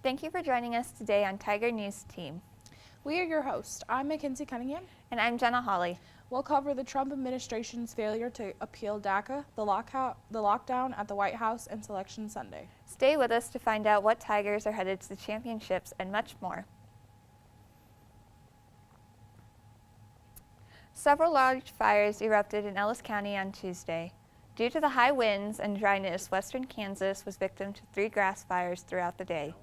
Thank you for joining us today on Tiger News Team. We are your hosts. I'm Mackenzie Cunningham. And I'm Jenna Hawley. We'll cover the Trump administration's failure to appeal DACA, the lockdown at the White House, and Selection Sunday. Stay with us to find out what Tigers are headed to the championships and much more. Several large fires erupted in Ellis County on Tuesday. Due to the high winds and dryness, western Kansas was victim to 3 grass fires throughout the day.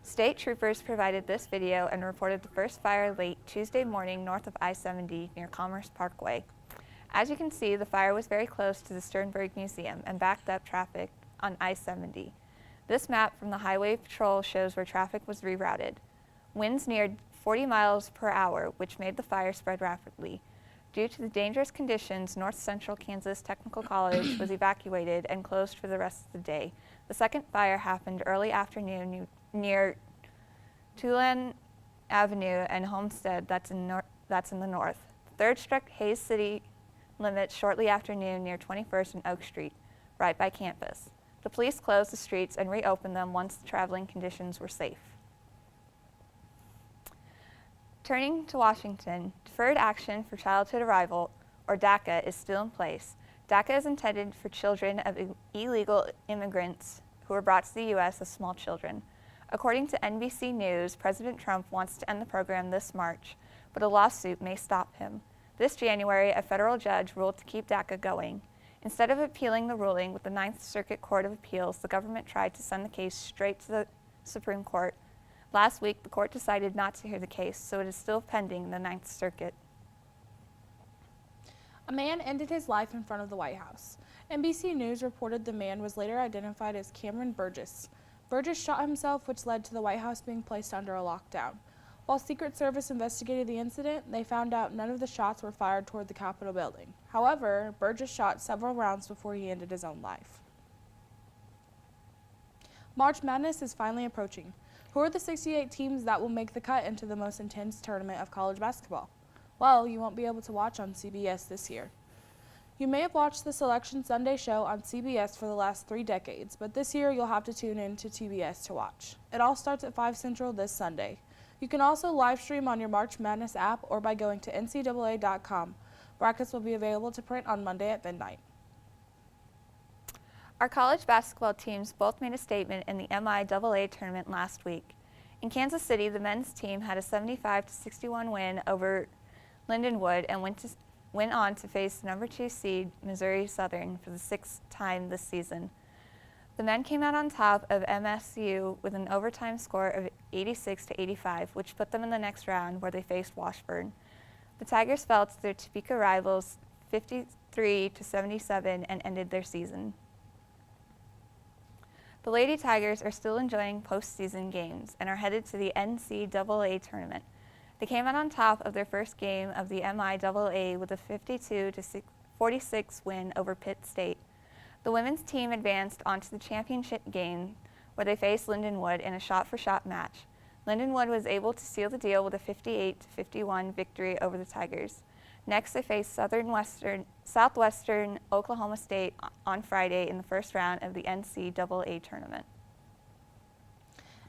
State troopers provided this video and reported the first fire late Tuesday morning north of I-70 near Commerce Parkway. As you can see, the fire was very close to the Sternberg Museum and backed up traffic on I-70. This map from the Highway Patrol shows where traffic was rerouted. Winds neared 40 miles per hour, which made the fire spread rapidly. Due to the dangerous conditions, North Central Kansas Technical College was evacuated and closed for the rest of the day. The second fire happened early afternoon near Tulane Avenue and Homestead, that's in the north. The third struck Hays City limits shortly after noon near 21st and Oak Street, right by campus. The police closed the streets and reopened them once the traveling conditions were safe. Turning to Washington, Deferred Action for Childhood Arrival, or DACA, is still in place. DACA is intended for children of illegal immigrants who were brought to the U.S. as small children. According to NBC News, President Trump wants to end the program this March, but a lawsuit may stop him. This January, a federal judge ruled to keep DACA going. Instead of appealing the ruling with the Ninth Circuit Court of Appeals, the government tried to send the case straight to the Supreme Court. Last week, the court decided not to hear the case, so it is still pending in the Ninth Circuit. A man ended his life in front of the White House. NBC News reported the man was later identified as Cameron Burgess. Burgess shot himself, which led to the White House being placed under a lockdown. While Secret Service investigated the incident, they found out none of the shots were fired toward the Capitol building. However, Burgess shot several rounds before he ended his own life. March Madness is finally approaching. Who are the 68 teams that will make the cut into the most intense tournament of college basketball? Well, you won't be able to watch on CBS this year. You may have watched the Selection Sunday show on CBS for the last 3 decades, but this year you'll have to tune in to TBS to watch. It all starts at 5 Central this Sunday. You can also live stream on your March Madness app or by going to ncaa.com. Brackets will be available to print on Monday at midnight. Our college basketball teams both made a statement in the MIAA tournament last week. In Kansas City, the men's team had a 75-61 win over Lindenwood and went on to face the number 2 seed Missouri Southern for the 6th time this season. The men came out on top of MSU with an overtime score of 86-85, which put them in the next round where they faced Washburn. The Tigers fell to their Topeka rivals 53-77 and ended their season. The Lady Tigers are still enjoying postseason games and are headed to the NCAA tournament. They came out on top of their first game of the MIAA with a 52-46 win over Pitt State. The women's team advanced onto the championship game where they faced Lindenwood in a shot-for-shot match. Lindenwood was able to seal the deal with a 58-51 victory over the Tigers. Next, they faced Southwestern Oklahoma State on Friday in the first round of the NCAA tournament.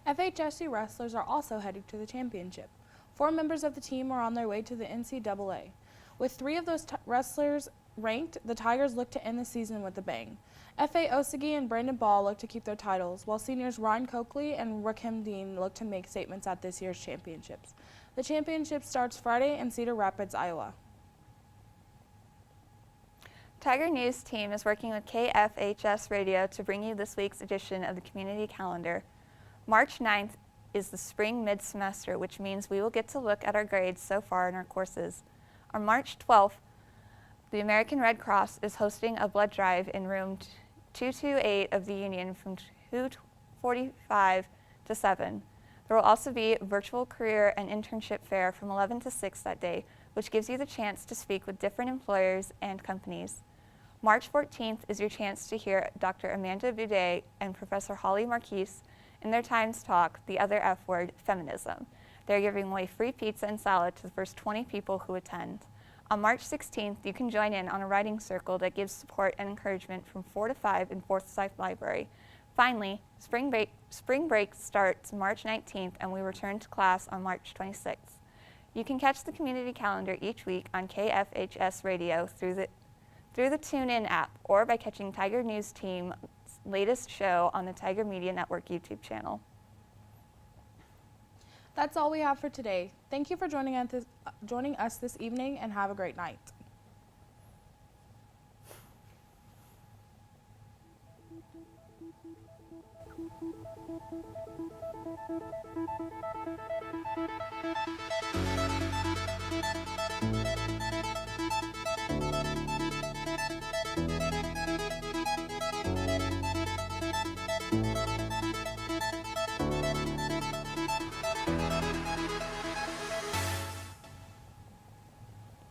FHSU wrestlers are also headed to the championship. 4 members of the team are on their way to the NCAA. With 3 of those wrestlers ranked, the Tigers look to end the season with a bang. F.A. Osagi and Brandon Ball look to keep their titles, while seniors Ryan Coakley and Rakim Dean look to make statements at this year's championships. The championship starts Friday in Cedar Rapids, Iowa. Tiger News team is working with KFHS Radio to bring you this week's edition of the Community Calendar. March 9th is the spring mid-semester, which means we will get to look at our grades so far in our courses. On March 12th, the American Red Cross is hosting a blood drive in room 228 of the Union from 2:45 to 7. There will also be a virtual career and internship fair from 11 to 6 that day, which gives you the chance to speak with different employers and companies. March 14th is your chance to hear Dr. Amanda Boudet and Professor Holly Marquise in their Times talk, The Other F Word, Feminism. They're giving away free pizza and salad to the first 20 people who attend. On March 16th, you can join in on a writing circle that gives support and encouragement from 4 to 5 in Forsyth Library. Finally, spring break starts March 19th and we return to class on March 26th. You can catch the community calendar each week on KFHS radio through the TuneIn app or by catching Tiger News Team's latest show on the Tiger Media Network YouTube channel. That's all we have for today. Thank you for joining us this evening, and have a great night.